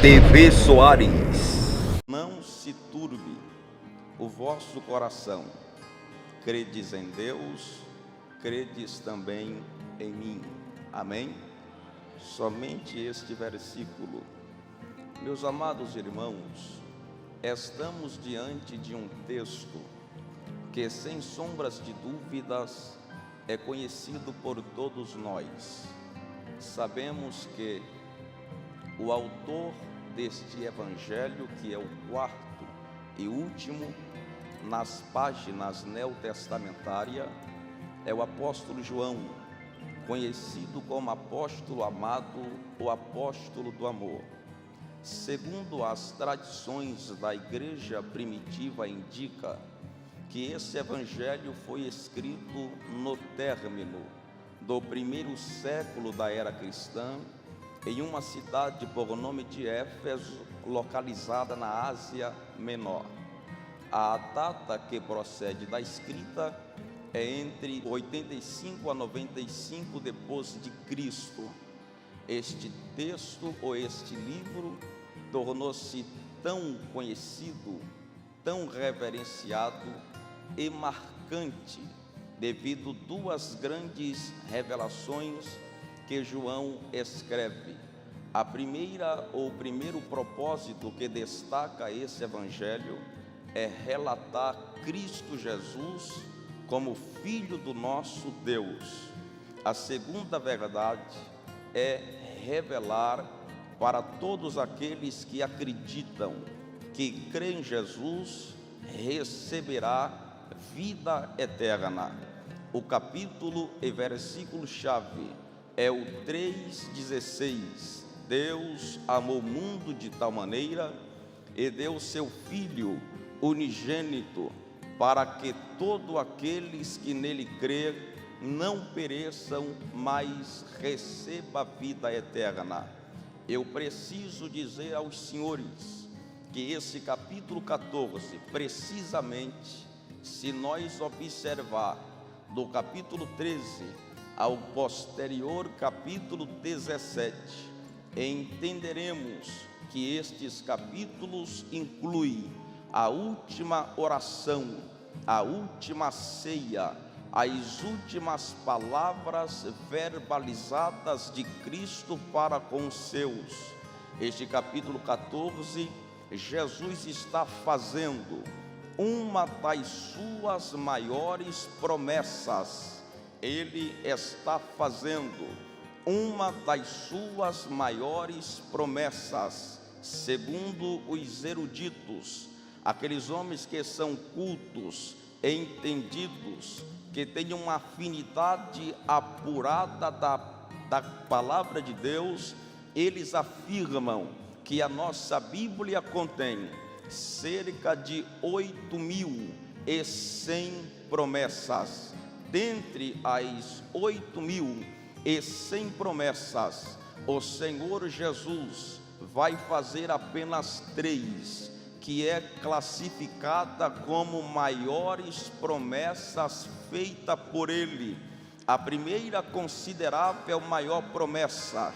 TV Soares. Não se turbe o vosso coração. Credes em Deus, credes também em mim. Amém? Somente este versículo. Meus amados irmãos, estamos diante de um texto que, sem sombras de dúvidas, é conhecido por todos nós. Sabemos que o autor deste evangelho, que é o quarto e último nas páginas neotestamentárias, é o apóstolo João, conhecido como apóstolo amado, o apóstolo do amor. Segundo as tradições da igreja primitiva indica que esse evangelho foi escrito no término do primeiro século da era cristã, em uma cidade por nome de Éfeso, localizada na Ásia Menor. A data que procede da escrita é entre 85 a 95 depois de Cristo. Este texto ou este livro tornou-se tão conhecido, tão reverenciado e marcante devido a duas grandes revelações que João escreve. A primeira, ou o primeiro propósito que destaca esse evangelho é relatar Cristo Jesus como Filho do nosso Deus. A segunda verdade é revelar para todos aqueles que acreditam, que creem em Jesus, receberá vida eterna. O capítulo e versículo-chave é o 3,16. Deus amou o mundo de tal maneira e deu seu Filho unigênito, para que todos aqueles que nele crer não pereçam, mas receba a vida eterna. Eu preciso dizer aos senhores que esse capítulo 14, precisamente, se nós observar do capítulo 13 ao posterior capítulo 17, entenderemos que estes capítulos incluem a última oração, a última ceia, as últimas palavras verbalizadas de Cristo para com os seus. Este capítulo 14, Jesus está fazendo uma das suas maiores promessas. Ele está fazendo uma das suas maiores promessas, segundo os eruditos, aqueles homens que são cultos, entendidos, que têm uma afinidade apurada da palavra de Deus. Eles afirmam que a nossa Bíblia contém cerca de 8.100 promessas. Dentre as 8.100 promessas, o Senhor Jesus vai fazer apenas 3, que é classificada como maiores promessas feitas por Ele. A primeira considerável maior promessa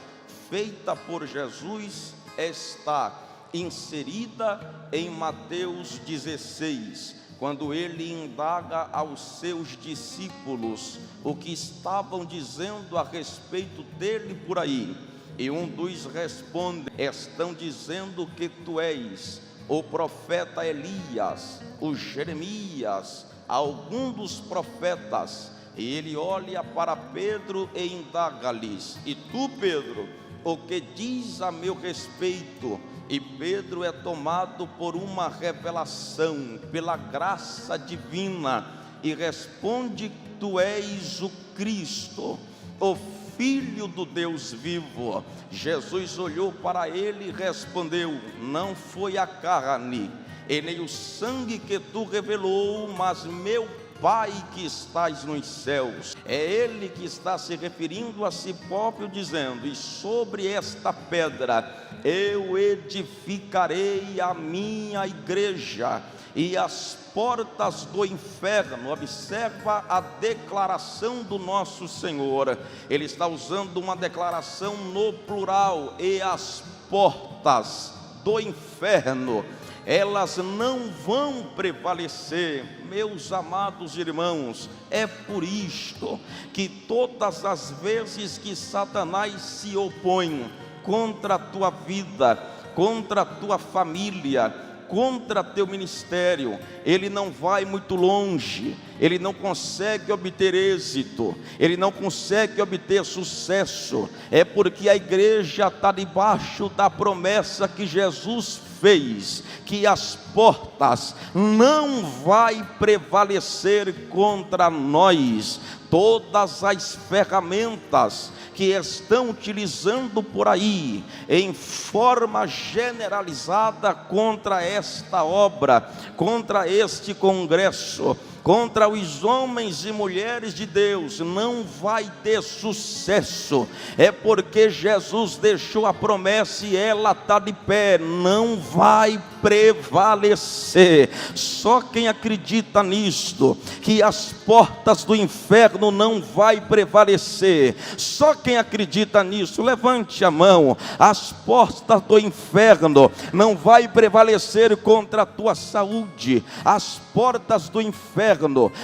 feita por Jesus está inserida em Mateus 16, quando ele indaga aos seus discípulos o que estavam dizendo a respeito dele por aí. E um dos responde: estão dizendo que tu és o profeta Elias, o Jeremias, algum dos profetas. E ele olha para Pedro e indaga-lhes: e tu, Pedro, o que diz a meu respeito? E Pedro é tomado por uma revelação, pela graça divina, e responde: tu és o Cristo, o Filho do Deus vivo. Jesus olhou para ele e respondeu: não foi a carne e nem o sangue que tu revelou, mas meu Pai que estás nos céus. É ele que está se referindo a si próprio, dizendo: e sobre esta pedra eu edificarei a minha igreja, e as portas do inferno. Observa a declaração do nosso Senhor. Ele está usando uma declaração no plural: e as portas do inferno, elas não vão prevalecer. Meus amados irmãos, é por isto que todas as vezes que Satanás se opõe contra a tua vida, contra a tua família, contra teu ministério, ele não vai muito longe, ele não consegue obter êxito, ele não consegue obter sucesso. É porque a igreja está debaixo da promessa que Jesus fez, que as portas não vai prevalecer contra nós. Todas as ferramentas que estão utilizando por aí, em forma generalizada, contra esta obra, contra este congresso, contra os homens e mulheres de Deus, não vai ter sucesso. É porque Jesus deixou a promessa e ela está de pé, não vai prevalecer. Só quem acredita nisto, que as portas do inferno não vai prevalecer, só quem acredita nisso, levante a mão. As portas do inferno não vai prevalecer contra a tua saúde, as portas do inferno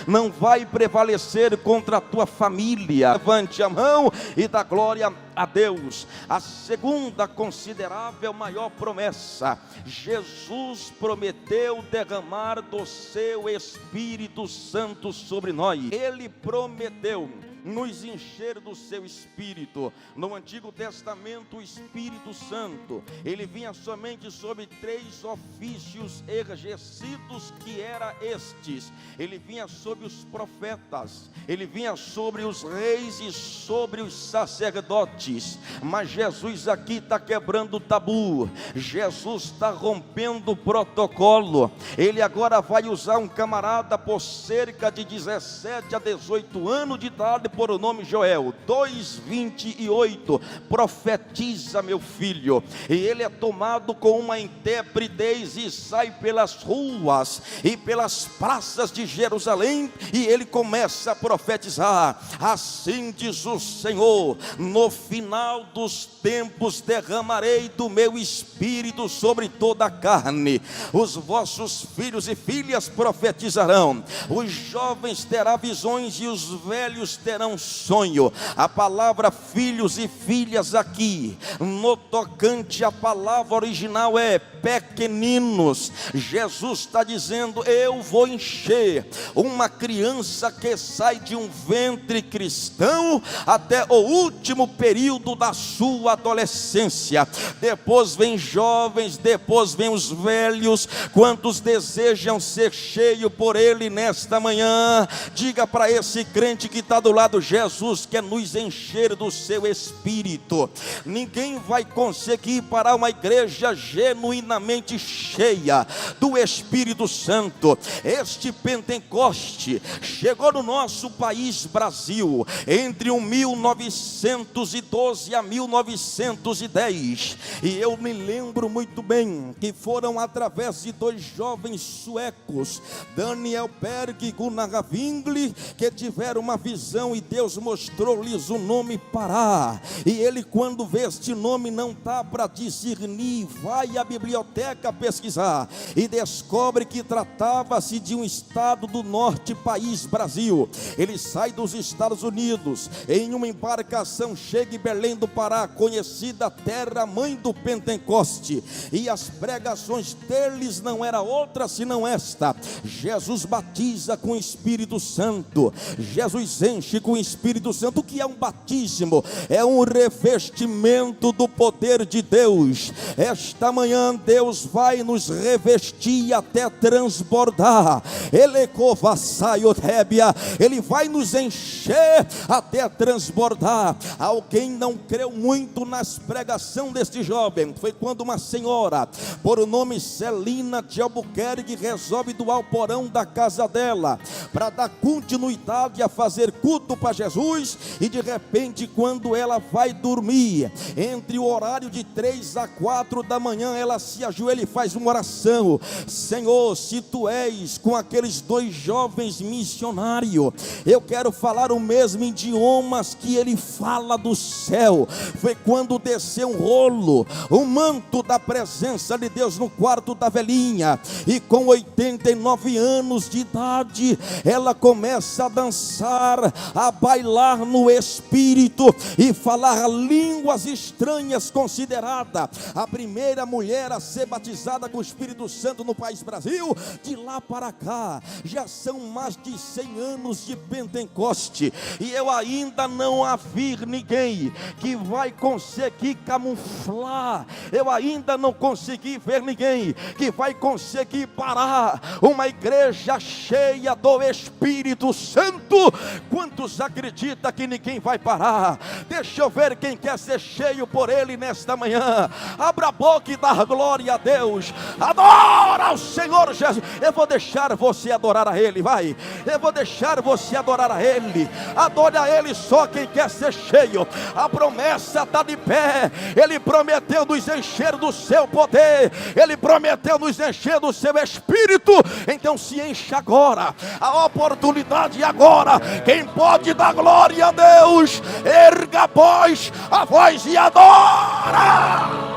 não vai prevalecer contra a tua família. Levante a mão e dá glória a Deus. A segunda considerável maior promessa: Jesus prometeu derramar do seu Espírito Santo sobre nós. Ele prometeu nos encher do seu Espírito. No Antigo Testamento, o Espírito Santo, ele vinha somente sobre 3 ofícios exercidos, que era estes: ele vinha sobre os profetas, ele vinha sobre os reis e sobre os sacerdotes. Mas Jesus aqui está quebrando o tabu, Jesus está rompendo o protocolo. Ele agora vai usar um camarada por cerca de 17 a 18 anos de idade, por o nome Joel 2:28, profetiza, meu filho, e ele é tomado com uma intrepidez e sai pelas ruas e pelas praças de Jerusalém, e ele começa a profetizar: assim diz o Senhor, no final dos tempos derramarei do meu Espírito sobre toda a carne, os vossos filhos e filhas profetizarão, os jovens terão visões e os velhos terão sonho. A palavra filhos e filhas aqui, no tocante à palavra original, é pequeninos. Jesus está dizendo: eu vou encher uma criança que sai de um ventre cristão até o último período da sua adolescência. Depois vem jovens, depois vem os velhos. Quantos desejam ser cheios por ele nesta manhã? Diga para esse crente que está do lado: Jesus quer nos encher do seu Espírito. Ninguém vai conseguir parar uma igreja genuinamente cheia do Espírito Santo. Este Pentecoste chegou no nosso país, Brasil, entre 1912 a 1910, e eu me lembro muito bem que foram através de 2 jovens suecos, Daniel Berg e Gunnar Wingli, que tiveram uma visão e Deus mostrou-lhes o nome Pará. E ele, quando vê este nome, não está para discernir, vai à biblioteca pesquisar e descobre que tratava-se de um estado do norte, país Brasil. Ele sai dos Estados Unidos em uma embarcação, chega em Belém do Pará, conhecida terra mãe do Pentecoste, e as pregações deles não era outra senão esta: Jesus batiza com o Espírito Santo, Jesus enche com o Espírito Santo. O que é um batismo? É um revestimento do poder de Deus. Esta manhã Deus vai nos revestir até transbordar. Ele vai nos encher até transbordar. Alguém não creu muito nas pregação deste jovem. Foi quando uma senhora, por o nome Celina de Albuquerque, resolve doar o porão da casa dela para dar continuidade a fazer culto para Jesus, e de repente, quando ela vai dormir, entre o horário de 3 a 4 da manhã, ela se ajoelha e faz uma oração: Senhor, se tu és com aqueles 2 jovens missionários, eu quero falar o mesmo idiomas que ele fala do céu. Foi quando desceu um rolo, um manto da presença de Deus no quarto da velhinha, e com 89 anos de idade, ela começa a dançar, a bailar no Espírito e falar línguas estranhas, considerada a primeira mulher a ser batizada com o Espírito Santo no país Brasil. De lá para cá, já são mais de 100 anos de Pentecoste, e eu ainda não vi ninguém que vai conseguir camuflar, eu ainda não consegui ver ninguém que vai conseguir parar uma igreja cheia do Espírito Santo. Quantos acreditam que ninguém vai parar? Deixa eu ver quem quer ser cheio por Ele nesta manhã. Abra a boca e dá glória a Deus. Adora ao Senhor Jesus. Eu vou deixar você adorar a Ele, vai. Eu vou deixar você adorar a Ele. Adore a Ele só quem quer ser cheio. A promessa está de pé. Ele prometeu nos encher do seu poder. Ele prometeu nos encher do seu Espírito. Então se encha agora. A oportunidade agora. Quem pode dar glória a Deus, erga, pois, a voz e adora.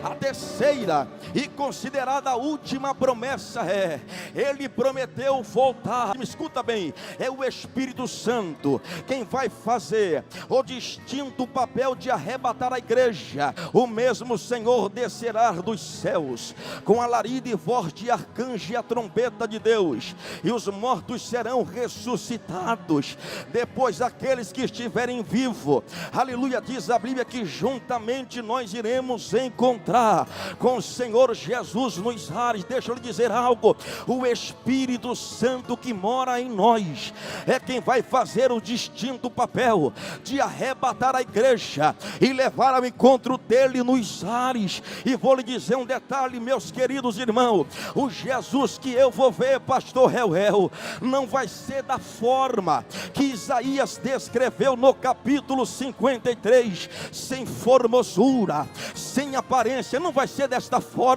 A terceira e considerada a última promessa é: Ele prometeu voltar. Me escuta bem, é o Espírito Santo quem vai fazer o distinto papel de arrebatar a igreja. O mesmo Senhor descerá dos céus com alarido e voz de arcanjo e a trombeta de Deus, e os mortos serão ressuscitados. Depois aqueles que estiverem vivos, aleluia, diz a Bíblia que juntamente nós iremos encontrar com o Senhor Jesus nos ares. Deixa eu lhe dizer algo: o Espírito Santo que mora em nós é quem vai fazer o distinto papel de arrebatar a igreja e levar ao encontro dele nos ares. E vou lhe dizer um detalhe, meus queridos irmãos: o Jesus que eu vou ver, pastor Reuel, não vai ser da forma que Isaías descreveu no capítulo 53, sem formosura, sem aparência. Não vai ser desta forma.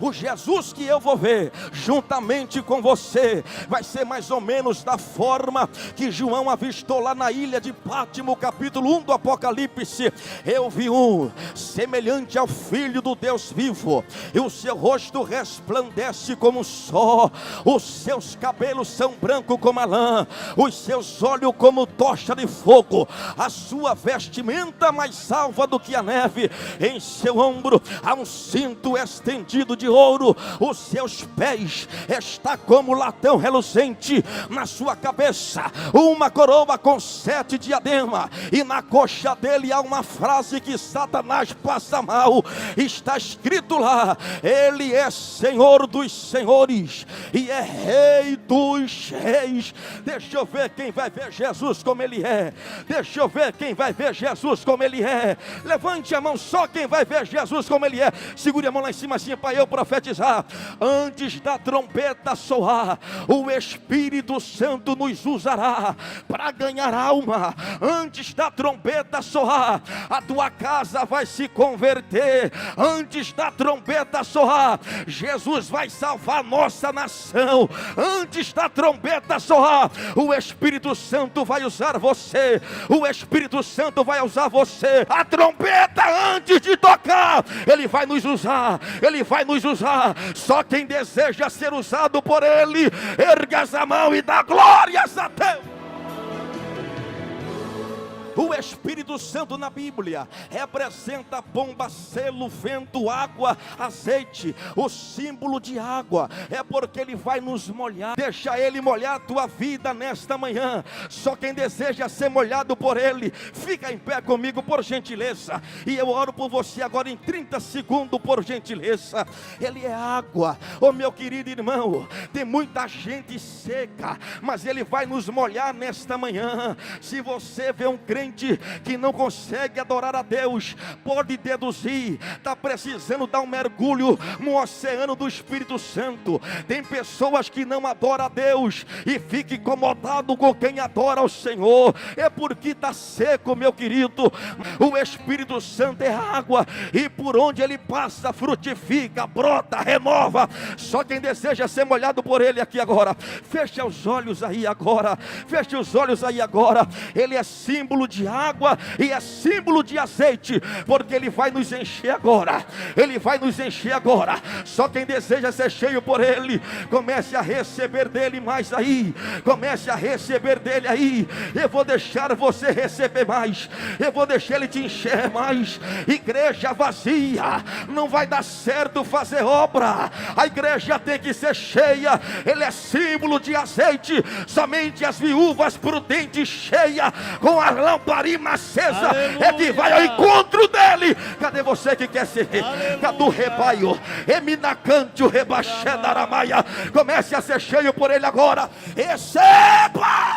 O Jesus que eu vou ver juntamente com você vai ser mais ou menos da forma que João avistou lá na ilha de Pátimo, capítulo 1 do Apocalipse. Eu vi um semelhante ao Filho do Deus vivo, e o seu rosto resplandece como o sol, os seus cabelos são brancos como a lã, os seus olhos como tocha de fogo, a sua vestimenta mais alva do que a neve, em seu ombro há um cinto estendido de ouro, os seus pés está como latão reluzente, na sua cabeça uma coroa com 7 diademas, e na coxa dele há uma frase que Satanás passa mal. Está escrito lá: Ele é Senhor dos senhores e é Rei dos reis. Deixa eu ver quem vai ver Jesus como Ele é. Deixa eu ver quem vai ver Jesus como Ele é. Levante a mão só quem vai ver Jesus como Ele é. Segure a mão lá em cima assim para eu profetizar. Antes da trombeta soar, o Espírito Santo nos usará para ganhar alma. Antes da trombeta soar, a tua casa vai se converter. Antes da trombeta soar, Jesus vai salvar nossa nação. Antes da trombeta soar, o Espírito Santo vai usar você. O Espírito Santo vai usar você. A trombeta antes de tocar, Ele vai nos usar. Ele vai nos usar. Só quem deseja ser usado por Ele, erga a mão e dá glórias a Deus. O Espírito Santo na Bíblia representa pomba, selo, vento, água, azeite. O símbolo de água é porque Ele vai nos molhar. Deixa Ele molhar a tua vida nesta manhã. Só quem deseja ser molhado por Ele, fica em pé comigo por gentileza. E eu oro por você agora em 30 segundos por gentileza. Ele é água. Oh meu querido irmão, tem muita gente seca, mas Ele vai nos molhar nesta manhã. Se você vê um crente crente que não consegue adorar a Deus, pode deduzir, está precisando dar um mergulho no oceano do Espírito Santo. Tem pessoas que não adoram a Deus e ficam incomodados com quem adora ao Senhor. É porque está seco, meu querido. O Espírito Santo é água, e por onde ele passa, frutifica, brota, renova. Só quem deseja ser molhado por ele aqui agora, feche os olhos aí agora, feche os olhos aí agora. Ele é símbolo de água e é símbolo de azeite, porque ele vai nos encher agora, ele vai nos encher agora. Só quem deseja ser cheio por ele, comece a receber dele mais aí, comece a receber dele aí. Eu vou deixar você receber mais, eu vou deixar ele te encher mais. Igreja vazia, não vai dar certo fazer obra. A igreja tem que ser cheia. Ele é símbolo de azeite. Somente as viúvas prudentes, cheias, com a lamparina acesa, é que vai ao encontro dele. Cadê você que quer ser? Cadê o rebaio? Eminacante o rebaixé da Aramaia. Comece a ser cheio por ele agora. Receba!